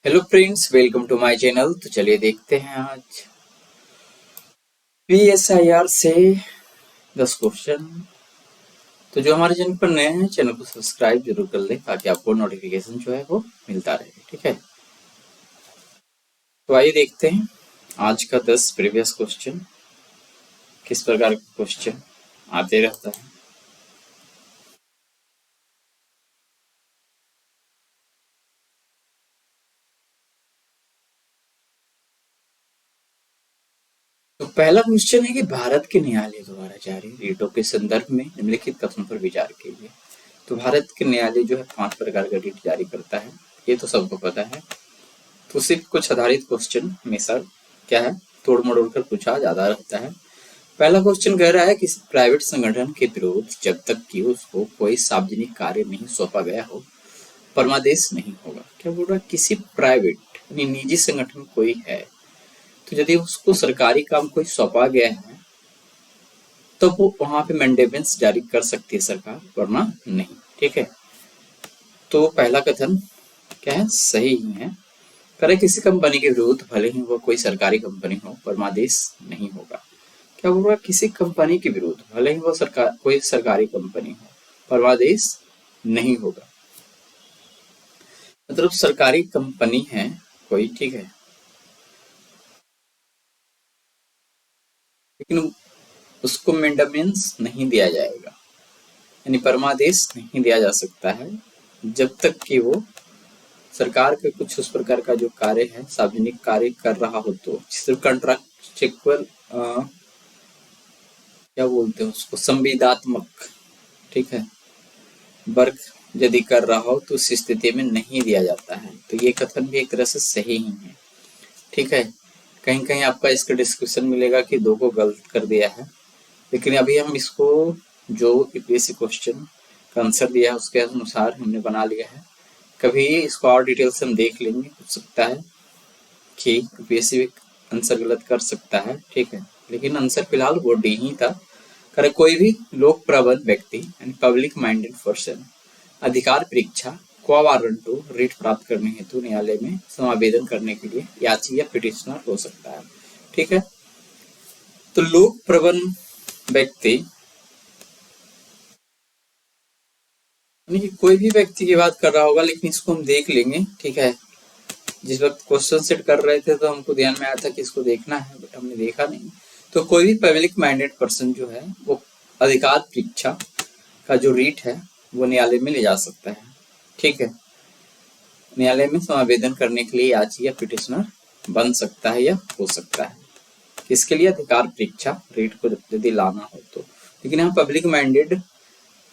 Hello friends, welcome to my channel. तो चलिए देखते हैं आज PSIR से 10 क्वेश्चन। तो जो हमारे चैनल पर नए हैं, चैनल को सब्सक्राइब जरूर कर लें ताकि आपको नोटिफिकेशन जो है वो मिलता रहे। ठीक है, तो आइए देखते हैं आज का 10 प्रीवियस क्वेश्चन किस प्रकार का क्वेश्चन आते रहता है। तो पहला क्वेश्चन है कि भारत के न्यायालय द्वारा जारी रीटों के संदर्भ में निम्नलिखित कथनों पर विचार कीजिए। तो भारत के न्यायालय जो है 5 प्रकार का रीट जारी करता है, ये तो सबको पता है। तो सिर्फ कुछ आधारित क्वेश्चन हमेशा क्या है, तोड़ मरोड़ कर पूछा ज्यादा रहता है। पहला क्वेश्चन कह रहा है कि प्राइवेट संगठन के विरुद्ध जब तक कि उसको कोई सार्वजनिक कार्य नहीं सौंपा गया हो, परमादेश नहीं होगा। क्या बोल रहा है, किसी प्राइवेट यानी निजी संगठन कोई है, तो यदि उसको सरकारी काम कोई सौंपा गया है तो वो वहां पे मैंडेमेंट्स जारी कर सकती है सरकार, वरना नहीं। ठीक है, तो पहला कथन क्या है, सही ही है। करे किसी कंपनी के विरुद्ध भले ही वो कोई सरकारी कंपनी हो, परमादेश नहीं होगा। क्या बोल रहा है, किसी कंपनी के विरुद्ध भले ही वो सरकार कोई सरकारी कंपनी हो, परमादेश नहीं होगा। मतलब सरकारी कंपनी है कोई, ठीक है, लेकिन उसको मेंटेनेंस नहीं दिया जाएगा, यानी परमादेश नहीं दिया जा सकता है जब तक कि वो सरकार का कुछ उस प्रकार का जो कार्य है, सार्वजनिक कार्य कर रहा हो। तो सिर्फ कॉन्ट्रैक्चुअल क्या बोलते हैं उसको, संविदात्मक, ठीक है, वर्क यदि कर रहा हो तो उस स्थिति में नहीं दिया जाता है। तो ये कथन भी एक तरह से सही ही है। ठीक है, कहीं कहीं आपका इसका डिस्क्रिप्शन मिलेगा कि दो को गलत कर दिया है, लेकिन अभी हम इसको जो यूपीएससी क्वेश्चन का आंसर दिया है उसके अनुसार हमने बना लिया है। कभी इसको और डिटेल से हम देख लेंगे, हो सकता है कि यूपीएससी भी आंसर गलत कर सकता है। ठीक है, लेकिन आंसर फिलहाल वो डी ही था। करे कोई भी लोक प्रबंध व्यक्ति यानी पब्लिक माइंडेड पर्सन अधिकार परीक्षा को वारंट रीट प्राप्त करने हेतु न्यायालय में समावेदन करने के लिए याची या पिटिशनर हो सकता है। ठीक है, तो लोक प्रबंध व्यक्ति यानी कि कोई भी व्यक्ति की बात कर रहा होगा, लेकिन इसको हम देख लेंगे। ठीक है, जिस वक्त क्वेश्चन सेट कर रहे थे तो हमको ध्यान में आया था कि इसको देखना है, बट हमने देखा नहीं। तो कोई भी पब्लिक माइंडेड पर्सन जो है वो अधिकार परीक्षा का जो रीट है वो न्यायालय में ले जा सकता है। ठीक है, न्यायालय में आवेदन करने के लिए याची या पिटिशनर बन सकता है या हो सकता है। किसके लिए, अधिकार परीक्षा रीट को यदि लाना हो तो। लेकिन यहाँ पब्लिक माइंडेड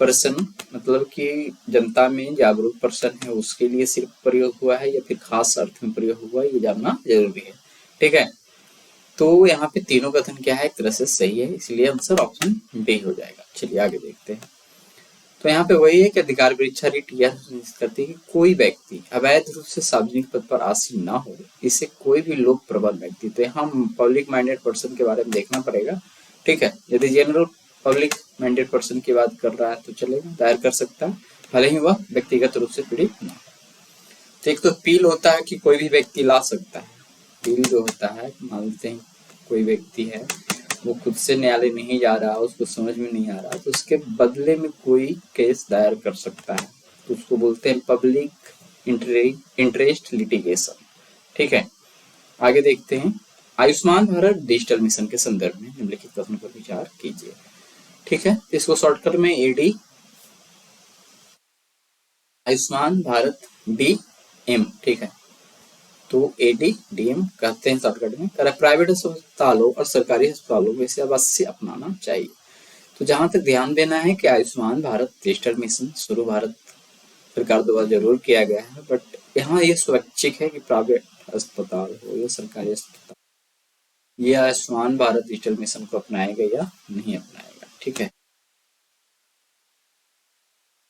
पर्सन मतलब कि जनता में जागरूक पर्सन है, उसके लिए सिर्फ प्रयोग हुआ है या फिर खास अर्थ में प्रयोग हुआ है, ये जानना जरूरी है। ठीक है, तो यहाँ पे तीनों कथन क्या है, एक तरह से सही है, इसलिए आंसर ऑप्शन बी हो जाएगा। चलिए आगे देखते हैं। तो यहाँ पे वही है कि अधिकार परीक्षा रीट यह सुनिश्चित करती है कि कोई व्यक्ति अवैध रूप से सार्वजनिक पद पर आसीन ना हो, इसे कोई भी लोक प्रबल व्यक्ति। तो यहाँ पब्लिक माइंडेड पर्सन के बारे में देखना पड़ेगा। ठीक है, यदि जनरल पब्लिक माइंडेड पर्सन की बात कर रहा है तो चलेगा, दायर कर सकता है, भले ही वह व्यक्तिगत रूप से पीड़ित ना हो। तो एक तो अपील होता है कि कोई भी व्यक्ति ला सकता है। अपील जो होता है, मानते हैं कोई व्यक्ति है वो खुद से न्यायालय नहीं जा रहा, उसको समझ में नहीं आ रहा, तो उसके बदले में कोई केस दायर कर सकता है, तो उसको बोलते हैं पब्लिक इंटरेस्ट लिटिगेशन। ठीक है, आगे देखते हैं। आयुष्मान भारत डिजिटल मिशन के संदर्भ में निम्नलिखित कथनों पर विचार कीजिए। ठीक है, इसको शॉर्टकट में एडी आयुष्मान भारत DM, ठीक है, तो ADDM कहते हैं शॉर्टकट में। प्राइवेट अस्पतालों और सरकारी अस्पतालों में इसे अवश्य अपनाना चाहिए। तो जहां तक ध्यान देना है कि आयुष्मान भारत डिजिटल मिशन शुरू भारत सरकार द्वारा जरूर किया गया है, बट यहाँ ये स्वैच्छिक है कि प्राइवेट अस्पताल हो या सरकारी अस्पताल, ये आयुष्मान भारत डिजिटल मिशन को अपनाएगा या नहीं अपनाएगा। ठीक है,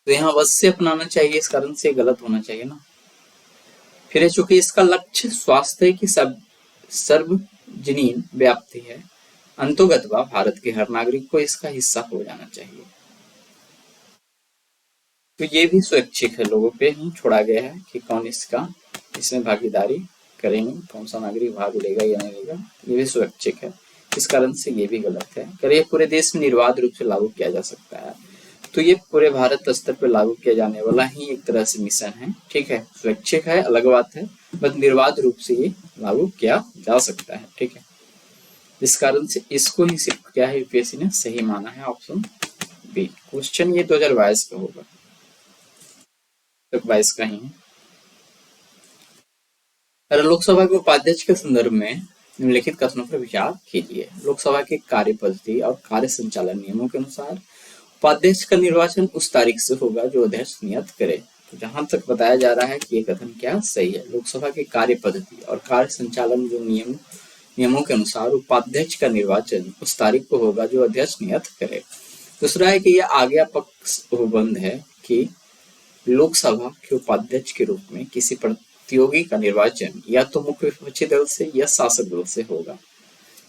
तो यहाँ अवश्य अपनाना चाहिए, इस कारण से गलत होना चाहिए ना। फिर चूंकि इसका लक्ष्य स्वास्थ्य की सर्वजनीन व्याप्ति है, अंतोगत्वा भारत के हर नागरिक को इसका हिस्सा हो जाना चाहिए। तो ये भी स्वैच्छिक है, लोगों पे ही छोड़ा गया है कि कौन इसका इसमें भागीदारी करेंगे, कौन सा नागरिक भाग लेगा या नहीं लेगा, ये भी स्वैच्छिक है। इस कारण से ये भी गलत है। अगर ये पूरे देश में निर्बाध रूप से लागू किया जा सकता है तो ये पूरे भारत स्तर पर लागू किया जाने वाला ही एक तरह से मिशन है, ठीक है। स्वैच्छिक है, अलग बात है, बट निर्बाध रूप से ये लागू किया जा सकता है, ठीक है। इस कारण से इसको ही सिर्फ क्या है यूपीएससी ने सही माना है, ऑप्शन बी। क्वेश्चन ये 2022 का होगा, तो 22 का ही है। अगर लोकसभा के उपाध्यक्ष के संदर्भ में निम्नलिखित कथनों पर विचार कीजिए। लोकसभा के कार्य पद्धति और कार्य संचालन नियमों के अनुसार उपाध्यक्ष का निर्वाचन उस तारीख से होगा जो अध्यक्ष नियत करे। तो जहां तक बताया जा रहा है कि ये कथन क्या सही है। लोकसभा के कार्य पद्धति और कार्य संचालन जो नियमों के अनुसार उपाध्यक्ष का निर्वाचन उस तारीख को होगा जो अध्यक्ष नियत करे। दूसरा है कि यह आज्ञा पक्ष उपबंध है कि लोकसभा के उपाध्यक्ष के रूप में किसी प्रतियोगी का निर्वाचन या तो मुख्य विपक्षी दल से या शासक दल से होगा।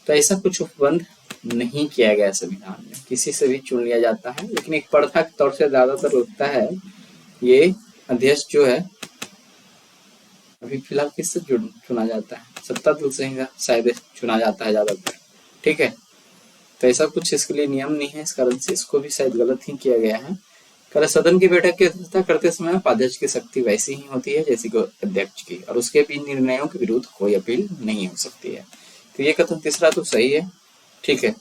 तो ऐसा कुछ उपबंध नहीं किया गया संविधान में, किसी से भी चुन लिया जाता है। लेकिन एक प्रथा के तौर से ज्यादातर लगता है ये अध्यक्ष जो है अभी फिलहाल किससे चुना जाता है, सत्ता दल से ही शायद चुना जाता है ज्यादातर, ठीक है। तो ऐसा कुछ इसके लिए नियम नहीं है, इस कारण से इसको भी शायद गलत ही किया गया है। कर सदन की बैठक की अध्यक्षता करते समय उपाध्यक्ष की शक्ति वैसी ही होती है जैसी कि अध्यक्ष की, और उसके भी निर्णयों के विरुद्ध कोई अपील नहीं हो सकती है। तो ये कथन तीसरा तो सही है, ठीक है।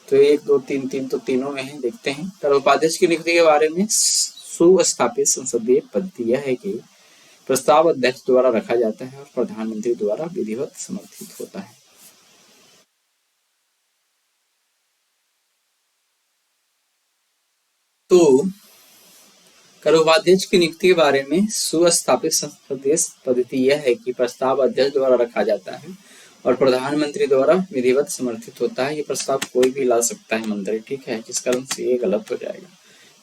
तो 1 2 3 3 तो तीनों में है, देखते हैं। कर उपाध्यक्ष की नियुक्ति के बारे में सुस्थापित संसदीय पद्धति यह है कि प्रस्ताव अध्यक्ष द्वारा रखा जाता है और प्रधानमंत्री द्वारा विधिवत समर्थित होता है। तो कर उपाध्यक्ष की नियुक्ति के बारे में सुस्थापित संसदीय पद्धति यह है कि प्रस्ताव अध्यक्ष द्वारा रखा जाता है और प्रधानमंत्री द्वारा विधिवत समर्थित होता है। ये प्रस्ताव कोई भी ला सकता है मंत्री, ठीक है, जिस कारण से ये गलत हो जाएगा।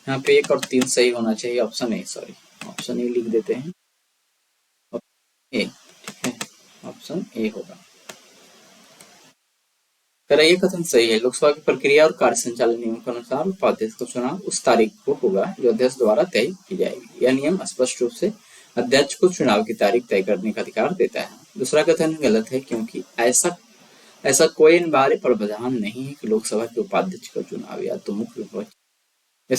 यहाँ पे 1 और 3 सही होना चाहिए, option A, sorry option A लिख देते हैं, ए, ठीक है, ऑप्शन ए होगा। ये कथन सही है। लोकसभा की प्रक्रिया और कार्य संचालन नियमों के अनुसार उपाध्यक्ष का चुनाव उस तारीख को होगा जो अध्यक्ष द्वारा तय की जाएगी। यह नियम स्पष्ट रूप से अध्यक्ष को चुनाव की तारीख तय करने का अधिकार देता है। दूसरा कथन गलत है क्योंकि ऐसा कोई अनिवार्य प्रावधान नहीं है कि लोकसभा के उपाध्यक्ष का चुनाव या तो मुख्य विपक्ष या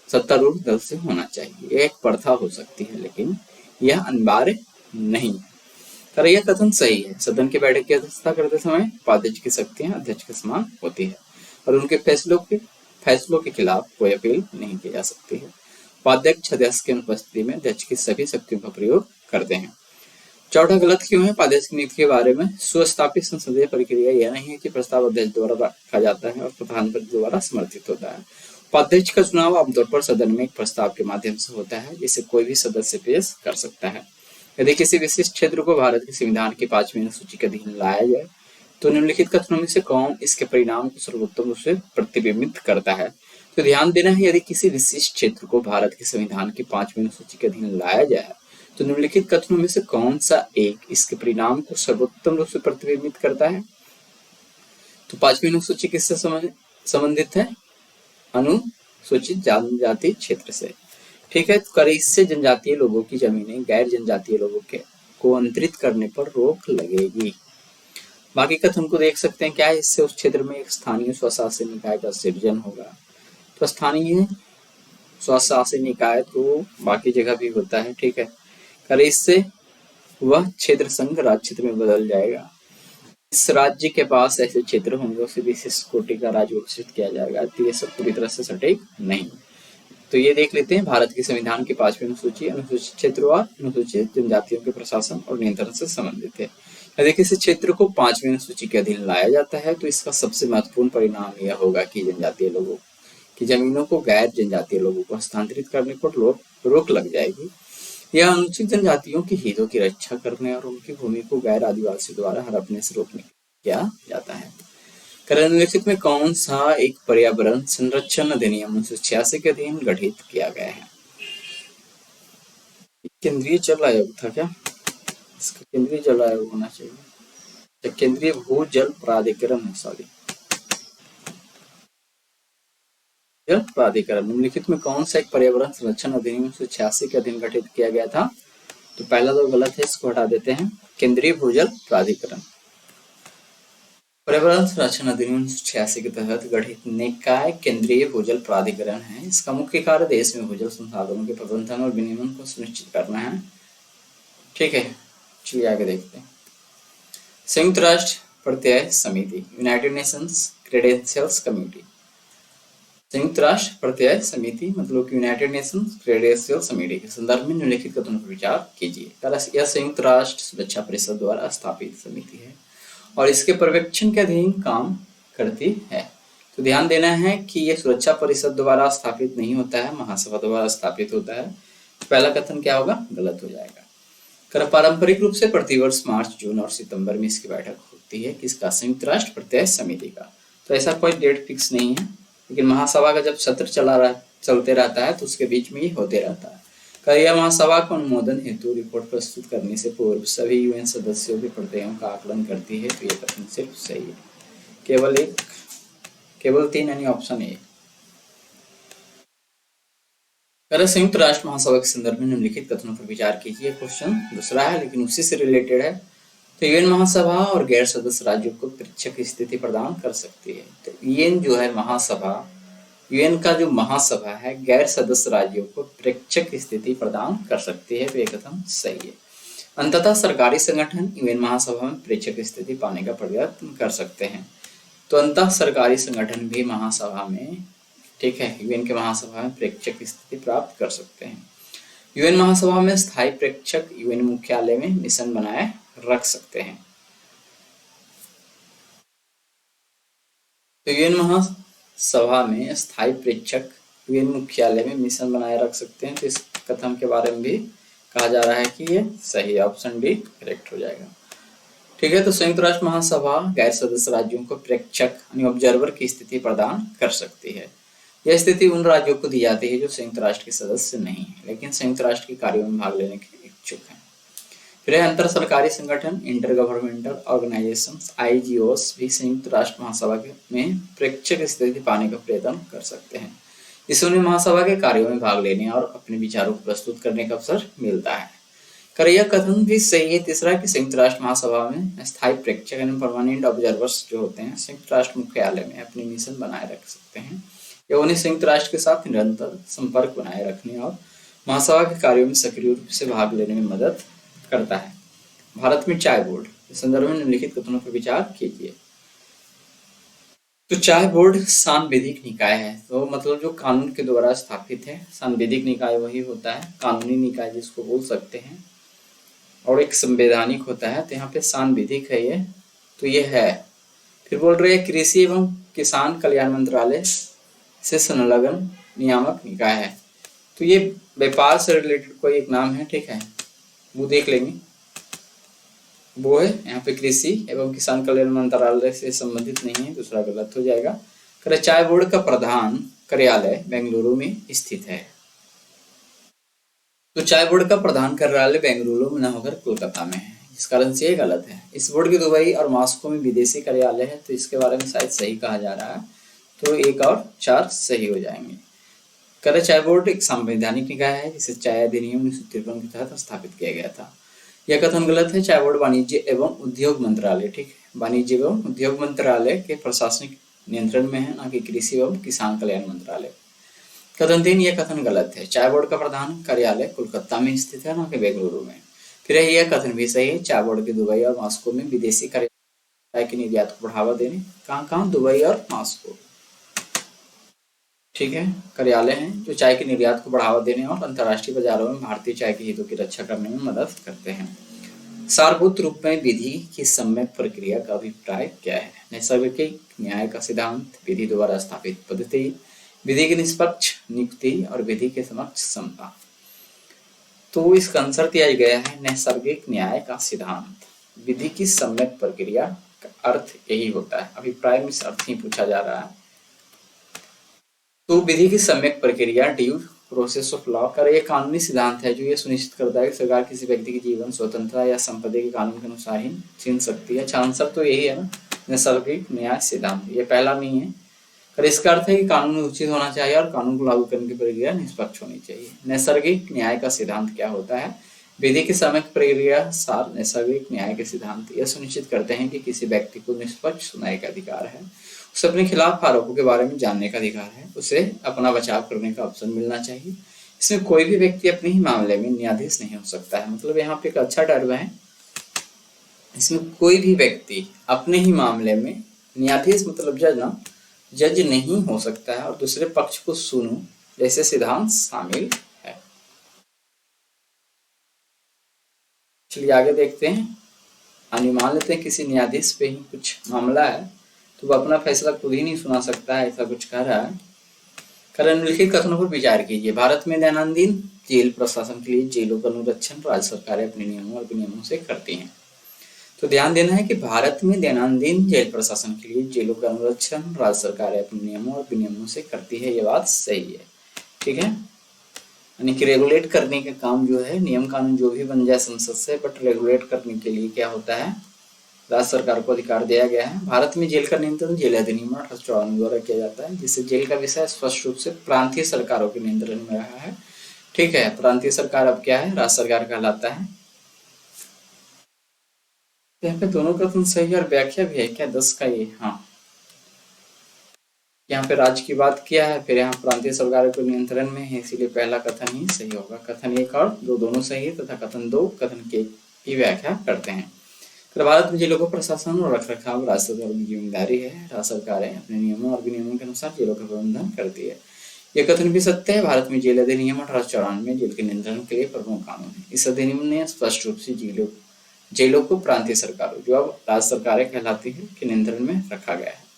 सत्तारूढ़ दल से होना चाहिए। यह एक प्रथा हो सकती है लेकिन यह अनिवार्य नहीं है। पर यह कथन सही है। सदन की बैठक की अध्यक्षता करते समय उपाध्यक्ष की शक्तियां अध्यक्ष के समान होती है और उनके फैसलों के खिलाफ कोई अपील नहीं की जा सकती है। उपाध्यक्ष अध्यक्ष की अनुपस्थिति में अध्यक्ष की सभी शक्तियों का प्रयोग करते हैं। चौथा गलत क्यों है। उपाध्यक्ष की नियुक्ति के बारे में सुस्थापित संसदीय प्रक्रिया यह नहीं है कि प्रस्ताव अध्यक्ष द्वारा रखा जाता है और प्रधानमंत्री द्वारा समर्थित होता है। उपाध्यक्ष का चुनाव आमतौर पर सदन में एक प्रस्ताव के माध्यम से होता है जिसे कोई भी सदस्य पेश कर सकता है। यदि किसी विशिष्ट क्षेत्र को भारत के संविधान की 5वीं अनुसूची के अधीन लाया जाए तो निम्नलिखित कथनों में से कौन इसके परिणाम को सर्वोत्तम रूप से प्रतिबिंबित करता है। तो ध्यान देना है, यदि किसी विशिष्ट क्षेत्र को भारत के संविधान की 5वीं अनुसूची के अधीन लाया जाए तो निम्नलिखित कथनों में से कौन सा एक इसके परिणाम को सर्वोत्तम रूप से प्रतिबिंबित करता है। तो 5वीं अनुसूची किससे संबंधित है, अनुसूचित जनजाति क्षेत्र से, ठीक है। तो इससे जनजातीय लोगों की जमीनें गैर जनजातीय लोगों को अंतरित करने पर रोक लगेगी। बाकी कथन को देख सकते हैं, क्या है, इससे उस क्षेत्र में एक स्थानीय स्वशासी निकाय का सृजन होगा। तो स्थानीय स्वशासी निकाय तो बाकी जगह भी होता है, ठीक है। इससे वह क्षेत्र संघ राज्य क्षेत्र में बदल जाएगा। इस राज्य के पास ऐसे क्षेत्र होंगे उसे विशेष कोटि का राज्य घोषित किया जाएगा। तो ये सब पूरी तरह से सटीक नहीं। तो ये देख लेते हैं, भारत के संविधान की 5वीं अनुसूची अनुसूचित क्षेत्र व अनुसूचित जनजातियों के प्रशासन और नियंत्रण से संबंधित है। यदि किसी क्षेत्र को 5वीं अनुसूची के अधीन लाया जाता है तो इसका सबसे महत्वपूर्ण परिणाम यह होगा कि जनजातीय लोगों की जमीनों को गैर जनजातीय लोगों को हस्तांतरित करने पर रोक लग जाएगी। यह अनुसूचित जनजातियों के हितों की रक्षा करने और उनकी भूमि को गैर आदिवासी द्वारा हड़पने से रोकने किया जाता है। निम्नलिखित में कौन सा एक पर्यावरण संरक्षण अधिनियम 1986 के अधीन गठित किया गया है। केंद्रीय जल आयोग था क्या, इसका केंद्रीय जल आयोग होना चाहिए, केंद्रीय भूजल प्राधिकरण है, सॉरी जल प्राधिकरण। निम्नलिखित में कौन सा एक पर्यावरण संरक्षण अधिनियम 1986 के अधीन गठित किया गया था। तो पहला तो गलत है, इसको हटा देते हैं। केंद्रीय भूजल प्राधिकरण पर्यावरण संरक्षण अधिनियम 1986 के तहत गठित निकाय केंद्रीय भूजल प्राधिकरण है। इसका मुख्य कार्य देश में भूजल संसाधनों के प्रबंधन और विनियमन को सुनिश्चित करना है। ठीक है, चलिए आगे देखते हैं। संयुक्त राष्ट्र प्रत्यय समिति, यूनाइटेड नेशंस क्रेडेंशियल्स कमेटी। संयुक्त राष्ट्र प्रत्यय समिति मतलब कि यूनाइटेड नेशंस क्रेडेंशियल समिति के संदर्भ में निम्नलिखित कथनों पर विचार कीजिए। यह संयुक्त राष्ट्र सुरक्षा परिषद द्वारा स्थापित समिति है और इसके पर्यवेक्षण के अधीन काम करती है। तो ध्यान देना है कि यह सुरक्षा परिषद द्वारा स्थापित नहीं होता है, महासभा द्वारा स्थापित होता है। पहला कथन क्या होगा, गलत हो जाएगा। पारंपरिक रूप से प्रतिवर्ष मार्च, जून और सितंबर में इसकी बैठक होती है। किसका, संयुक्त राष्ट्र प्रत्यय समिति का। तो ऐसा कोई डेट फिक्स नहीं है, लेकिन महासभा का जब सत्र चलते रहता है तो उसके बीच में ही होते रहता है। यह महासभा को अनुमोदन हेतु रिपोर्ट प्रस्तुत करने से पूर्व सभी यूएन सदस्यों के प्रत्ययों का आकलन करती है। तो यह कथन सिर्फ सही है, केवल 3 यानी ऑप्शन ए। संयुक्त राष्ट्र महासभा के संदर्भ में निम्नलिखित कथनों पर विचार कीजिए। क्वेश्चन दूसरा है लेकिन उसी से रिलेटेड है। तो यूएन महासभा और गैर सदस्य राज्यों को प्रेक्षक स्थिति प्रदान कर सकती है। तो यूएन जो है महासभा, यूएन का जो महासभा है गैर सदस्य राज्यों को प्रेक्षक स्थिति प्रदान कर सकती है। तो ये कथन सही है। अंततः सरकारी संगठन यूएन महासभा में प्रेक्षक स्थिति पाने का प्रयत्न कर सकते हैं। तो अंततः सरकारी संगठन भी महासभा में, ठीक है, यूएन के महासभा में प्रेक्षक स्थिति प्राप्त कर सकते हैं। यूएन महासभा में स्थायी प्रेक्षक यूएन मुख्यालय में मिशन बनाए रख सकते हैं। तो यूएन महासभा में स्थायी प्रेक्षक यूएन मुख्यालय में मिशन बनाए रख सकते हैं। तो इस कथन के बारे में भी कहा जा रहा है कि ये सही, ऑप्शन डी करेक्ट हो जाएगा। ठीक है, तो संयुक्त राष्ट्र महासभा गैर सदस्य राज्यों को प्रेक्षक यानी ऑब्जर्वर की स्थिति प्रदान कर सकती है। यह स्थिति उन राज्यों को दी जाती है जो संयुक्त राष्ट्र के सदस्य नहीं है लेकिन संयुक्त राष्ट्र के कार्यों में भाग लेने के इच्छुक हैं। फिर अंतर सरकारी संगठन इंटर गवर्नमेंटल ऑर्गेनाइजेशन IGOs भी संयुक्त राष्ट्र महासभा में प्रेक्षक स्थिति पाने का प्रयत्न कर सकते हैं। इससे उन्हें महासभा के कार्यों में भाग लेने और अपने विचारों को प्रस्तुत करने का अवसर मिलता है। यह कथन भी सही है तीसरा कि संयुक्त राष्ट्र महासभा में स्थायी प्रेक्षक यानी परमानेंट ऑब्जर्वर्स जो होते हैं संयुक्त राष्ट्र मुख्यालय में अपनी मिशन बनाए रख सकते हैं। यह उन्हें संयुक्त राष्ट्र के साथ निरंतर संपर्क बनाए रखने और महासभा के कार्यों में सक्रिय रूप से भाग लेने में मदद करता है। भारत में चाय बोर्ड के संदर्भ में निम्नलिखित कथनों पर विचार कीजिए। तो चाय बोर्ड सांविधिक निकाय है, तो मतलब जो कानून के द्वारा स्थापित है। सांविधिक निकाय वही होता है, कानूनी निकाय जिसको बोल सकते हैं, और एक संवैधानिक होता है। तो यहाँ पे सांविधिक है ये, तो ये है। फिर बोल रहे हैं कृषि एवं किसान कल्याण मंत्रालय से संलग्न नियामक निकाय है। तो ये व्यापार से रिलेटेड कोई एक नाम है, ठीक है, वो देख लेंगे। वो है यहाँ पे कृषि एवं किसान कल्याण मंत्रालय से संबंधित नहीं है, दूसरा गलत हो जाएगा। चाय बोर्ड का प्रधान कार्यालय बेंगलुरु में स्थित है। तो चाय बोर्ड का प्रधान कार्यालय बेंगलुरु में न होकर कोलकाता में है, इस कारण से ये गलत है। इस बोर्ड के दुबई और मॉस्को में विदेशी कार्यालय है, तो इसके बारे में शायद सही कहा जा रहा है। तो 1 और 4 सही हो जाएंगे। चाय बोर्ड एक संवैधानिक निकाय है जिसे चाय अधिनियम 1953 के तहत स्थापित किया गया था। यह कथन गलत है। चाय बोर्ड वाणिज्य एवं उद्योग मंत्रालय, ठीक है, वाणिज्य एवं उद्योग मंत्रालय के प्रशासनिक नियंत्रण में है, न कि कृषि एवं किसान कल्याण मंत्रालय। कथन 3, यह कथन गलत है। चाय बोर्ड का प्रधान कार्यालय कोलकाता में स्थित है, न कि बेंगलुरु में। फिर यह कथन भी सही है। चाय बोर्ड के दुबई और मॉस्को में विदेशी चाय के निर्यात को बढ़ावा देने, कहाँ दुबई और मॉस्को, ठीक है, कार्यालय हैं जो चाय के निर्यात को बढ़ावा देने और अंतर्राष्ट्रीय बाजारों में भारतीय चाय के हितों की रक्षा करने में मदद करते हैं। सारभूत रूप में विधि की सम्यक प्रक्रिया का अभिप्राय क्या है? नैसर्गिक न्याय का सिद्धांत, विधि द्वारा स्थापित पद्धति, विधि की निष्पक्ष नियुक्ति और विधि के समक्ष समता। तो इसका आंसर दिया गया है नैसर्गिक न्याय का सिद्धांत। विधि की सम्यक प्रक्रिया का अर्थ यही होता है, अभिप्राय में इस अर्थ ही पूछा जा रहा है। तो विधि की सम्यक प्रक्रिया ड्यू प्रोसेस ऑफ लॉ का एक कानूनी सिद्धांत है जो ये सुनिश्चित करता है कि सरकार किसी व्यक्ति की जीवन स्वतंत्रता या संपत्ति के कानून के अनुसार ही छीन सकती है। अच्छा आंसर तो यही है ना, नैसर्गिक न्याय सिद्धांत। ये पहला नहीं है, पर इसका अर्थ है कि कानून उचित होना चाहिए और कानून को लागू करने की प्रक्रिया निष्पक्ष होनी चाहिए। नैसर्गिक न्याय का सिद्धांत क्या होता है? विधि की समग्र प्रक्रिया सार नैसर्गिक न्याय के सिद्धांत यह सुनिश्चित करते हैं कि किसी व्यक्ति को निष्पक्ष सुनाई का अधिकार है, उसे अपने खिलाफ आरोपों के बारे में जानने का अधिकार है, उसे अपना बचाव करने का अवसर मिलना चाहिए। इसमें कोई भी व्यक्ति अपने ही मामले में न्यायाधीश नहीं हो सकता है। मतलब यहाँ पे एक अच्छा टर्म है, इसमें कोई भी व्यक्ति अपने ही मामले में न्यायाधीश मतलब जज नहीं हो सकता है और दूसरे पक्ष को सुनो जैसे सिद्धांत शामिल है। चलिए आगे देखते हैं। मान लेते हैं किसी न्यायाधीश पे ही कुछ मामला है तो वह अपना फैसला खुद ही नहीं सुना सकता है, ऐसा कुछ कह रहा है। निम्नलिखित कथनों पर विचार कीजिए। भारत में दैनंदिन जेल प्रशासन के लिए जेलों का अनुरक्षण राज्य सरकारें अपने नियमों और विनियमों से करती हैं। तो ध्यान देना है कि भारत में दैनंदिन जेल प्रशासन के लिए जेलों का अनुरक्षण राज्य सरकारें अपने नियमों और विनियमों से करती है। ये बात सही है, ठीक है। यानी कि रेगुलेट करने का काम जो है, नियम कानून जो भी बन जाए संसद से, बट रेगुलेट करने के लिए क्या होता है, राज्य सरकार को अधिकार दिया गया है। भारत में जेल का नियंत्रण जेल अधिनियम 1854 द्वारा किया जाता है, जिससे जेल का विषय स्पष्ट रूप से प्रांतीय सरकारों के नियंत्रण में रहा है, ठीक है। प्रांतीय सरकार अब क्या है, राज्य सरकार कहलाता है। यहाँ पे दोनों कथन सही और व्याख्या भी है क्या 10 का ये, हाँ। यहाँ पे राज्य की बात किया है, फिर यहाँ प्रांतीय सरकारों के नियंत्रण में है, इसीलिए पहला कथन ही सही होगा। कथन 1 और 2 दोनों सही है तथा कथन 2 कथन के की व्याख्या करते हैं। तो भारत में जेलों का प्रशासन और रखरखाव राज्य सरकार की जिम्मेदारी है। राज्य सरकारें अपने नियमों और विनियमों के अनुसार जेलों का प्रबंधन करती है। यह कथन भी सत्य है। भारत में जेल अधिनियम 1894 जेल के नियंत्रण के लिए प्रमुख कानून है। इस अधिनियम ने स्पष्ट रूप से जेलों को प्रांतीय सरकारों, जो अब राज्य सरकारें कहलाती है, के नियंत्रण में रखा गया है।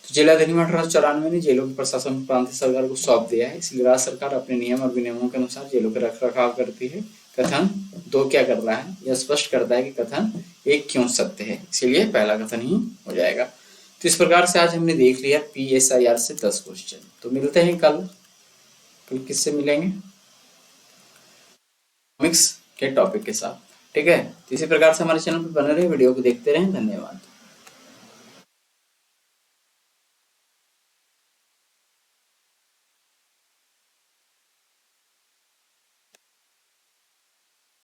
तो जेल अधिनियम 1894 ने जेलों के प्रशासन प्रांतीय सरकार को सौंप दिया है, इसलिए राज्य सरकार अपने नियम और विनियमों के अनुसार जेलों का रखरखाव करती है। कथन 2 क्या कर रहा है, यह स्पष्ट करता है कि कथन 1 क्यों सत्य है, इसीलिए पहला कथन ही हो जाएगा। तो इस प्रकार से आज हमने देख लिया PSIR से 10 क्वेश्चन। तो मिलते हैं कल किससे मिलेंगे, इकोनॉमिक्स के टॉपिक के साथ, ठीक है। तो इसी प्रकार से हमारे चैनल पर बने रहे, वीडियो को देखते रहें। धन्यवाद।